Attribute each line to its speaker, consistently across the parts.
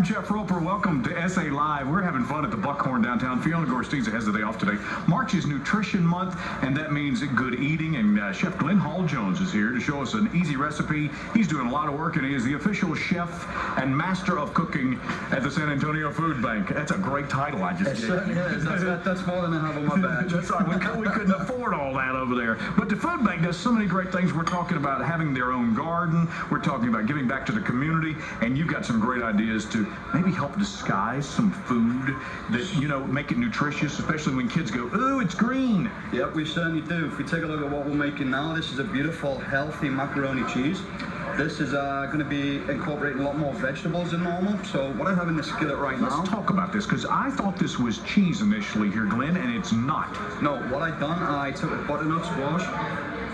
Speaker 1: I'm Jeff Roper. Welcome to SA Live. We're having fun at the Buckhorn downtown. Fiona Gorsteza has the day off today. March is Nutrition Month, and that means good eating. And Chef Glen Hall-Jones is here to show us an easy recipe. He's doing a lot of work, and he is the official chef and master of cooking at the San Antonio Food Bank. That's a great title I just gave.
Speaker 2: It certainly is. That's more than I have on my badge.
Speaker 1: That's right. We couldn't afford all that over there. But the Food Bank does so many great things. We're talking about having their own garden. We're talking about giving back to the community. And you've got some great ideas to maybe help disguise some food that, you know, make it nutritious, especially when kids go, ooh, it's green.
Speaker 2: Yep, we certainly do. If we take a look at what we're making now, this is a beautiful, healthy macaroni cheese. This is going to be incorporating a lot more vegetables than normal. So what I have in the skillet right now...
Speaker 1: Let's talk about this, because I thought this was cheese initially here, Glenn, and it's not.
Speaker 2: No, what I done, I took a butternut squash,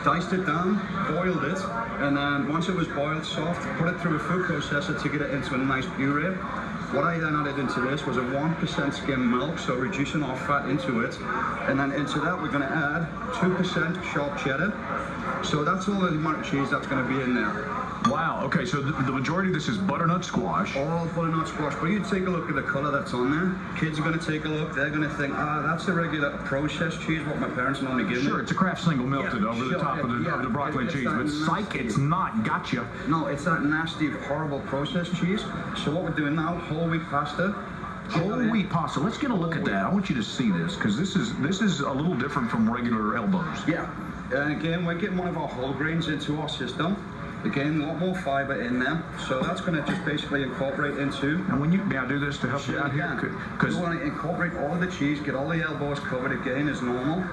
Speaker 2: diced it down, boiled it, and then once it was boiled soft, put it through a food processor to get it into a nice puree. What I then added into this was a 1% skim milk, so reducing our fat into it. And then into that, we're going to add 2% sharp cheddar. So that's all the amount of cheese that's going to be in there.
Speaker 1: Wow, okay, so the majority of this is butternut squash.
Speaker 2: All butternut squash, but you take a look at the color that's on there. Kids are going to take a look, they're going to think, that's the regular processed cheese, what my parents normally give me.
Speaker 1: Sure, it's a Kraft single melted over the top of the broccoli and cheese, but psych, it's not, gotcha.
Speaker 2: No, it's that nasty, horrible processed cheese. So what we're doing now, whole wheat pasta.
Speaker 1: Whole wheat pasta, let's get a look at that. I want you to see this, because this is a little different from regular elbows.
Speaker 2: Yeah, and again, we're getting one of our whole grains into our system. Again, a lot more fiber in there, so that's going to just basically incorporate into...
Speaker 1: And when may I do this to help you out here?
Speaker 2: Because we want to incorporate all of the cheese, get all the elbows covered again as normal.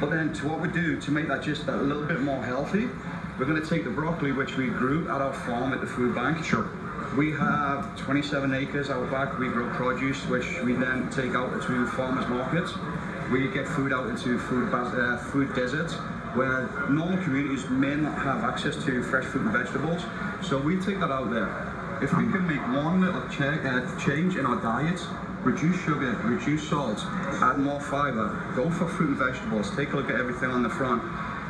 Speaker 2: But then to what we do to make that just a little bit more healthy, we're going to take the broccoli, which we grew at our farm at the food bank.
Speaker 1: Sure.
Speaker 2: We have 27 acres out back. We grow produce, which we then take out to farmers markets. We get food out into food deserts, where normal communities may not have access to fresh fruit and vegetables. So we take that out there. If we can make one little change in our diets, reduce sugar, reduce salt, add more fiber, go for fruit and vegetables, take a look at everything on the front.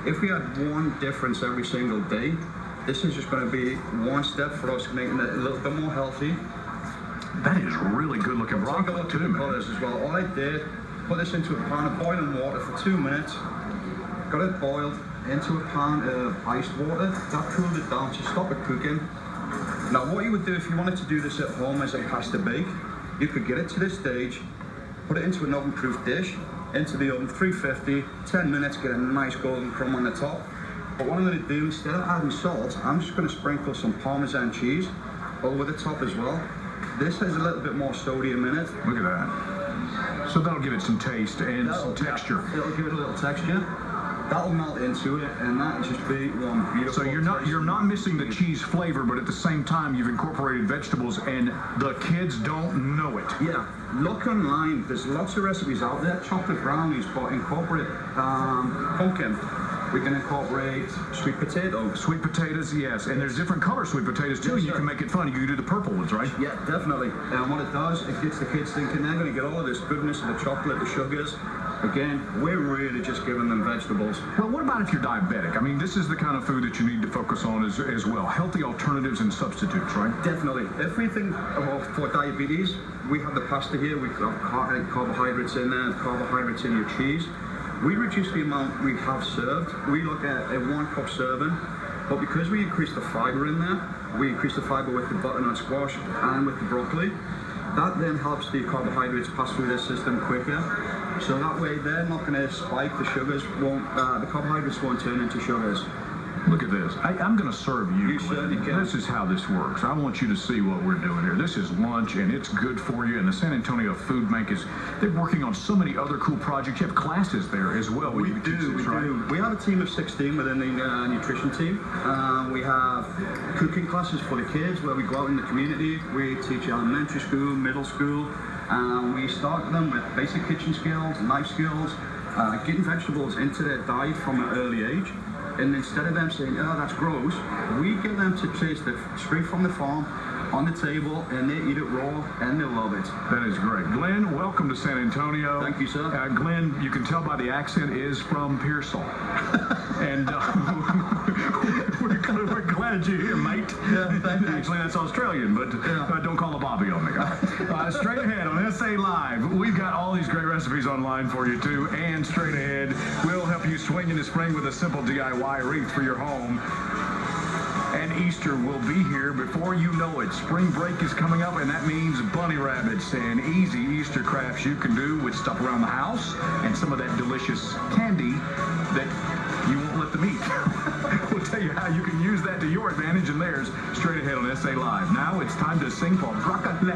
Speaker 2: If we had one difference every single day, this is just going to be one step for us making it a little bit more healthy.
Speaker 1: That is really good looking broccoli too, man.
Speaker 2: Colors as well. All I did, put this into a pan of boiling water for 2 minutes. Got it boiled into a pan of iced water. That cooled it down to stop it cooking. Now what you would do if you wanted to do this at home as a pasta bake, you could get it to this stage, put it into an oven-proof dish, into the oven 350, 10 minutes, get a nice golden crumb on the top. But what I'm going to do, instead of adding salt, I'm just going to sprinkle some Parmesan cheese over the top as well. This has a little bit more sodium in it.
Speaker 1: Look at that. So that'll give it some taste and some texture.
Speaker 2: Yeah, it'll give it a little texture. That'll melt into it, and that'll just be one beautiful.
Speaker 1: So you're not missing the cheese flavor, but at the same time you've incorporated vegetables, and the kids don't know it.
Speaker 2: Yeah, look online. There's lots of recipes out there. Chocolate brownies, but incorporate pumpkin. We can incorporate sweet potato.
Speaker 1: Sweet potatoes, yes. And there's different color sweet potatoes too. Yes, you can make it fun. You can do the purple ones, right?
Speaker 2: Yeah, definitely. And what it does, it gets the kids thinking they're going to get all of this goodness of the chocolate, the sugars. Again, we're really just giving them vegetables.
Speaker 1: Well, what about if you're diabetic? I mean, this is the kind of food that you need to focus on as well. Healthy alternatives and substitutes, right?
Speaker 2: Definitely. If we think for diabetes, we have the pasta here. We have carbohydrates in there, carbohydrates in your cheese. We reduce the amount we have served. We look at a 1 cup serving, but because we increase the fiber in there, we increase the fiber with the butternut squash and with the broccoli. That then helps the carbohydrates pass through their system quicker. So that way they're not going to spike, the sugars won't, the carbohydrates won't turn into sugars.
Speaker 1: Look at this. I'm going to serve you.
Speaker 2: You certainly can.
Speaker 1: This is how this works. I want you to see what we're doing here. This is lunch, and it's good for you. And the San Antonio Food Bank they're working on so many other cool projects. You have classes there as well.
Speaker 2: We do. We have a team of 16 within the nutrition team. We have cooking classes for the kids where we go out in the community. We teach elementary school, middle school. We start them with basic kitchen skills, knife skills, getting vegetables into their diet from an early age. And instead of them saying, oh, that's gross, we get them to taste it straight from the farm, on the table, and they eat it raw, and they love it.
Speaker 1: That is great. Glenn, welcome to San Antonio.
Speaker 2: Thank you, sir.
Speaker 1: Glenn, you can tell by the accent, is from Pearsall. And we're glad you're here, mate.
Speaker 2: Yeah, thank you.
Speaker 1: Actually, that's Australian, but don't call a Bobby on me. Straight ahead on SA Live, we've got all these great recipes online for you, too. And straight ahead, we'll help you swing in the spring with a simple DIY wreath for your home. And Easter will be here before you know it. Spring break is coming up, and that means bunny rabbits and easy Easter crafts you can do with stuff around the house and some of that delicious candy that you won't let them eat. We'll tell you how you can use that to your advantage and theirs straight ahead on SA Live. Now it's time to sing for broccoli.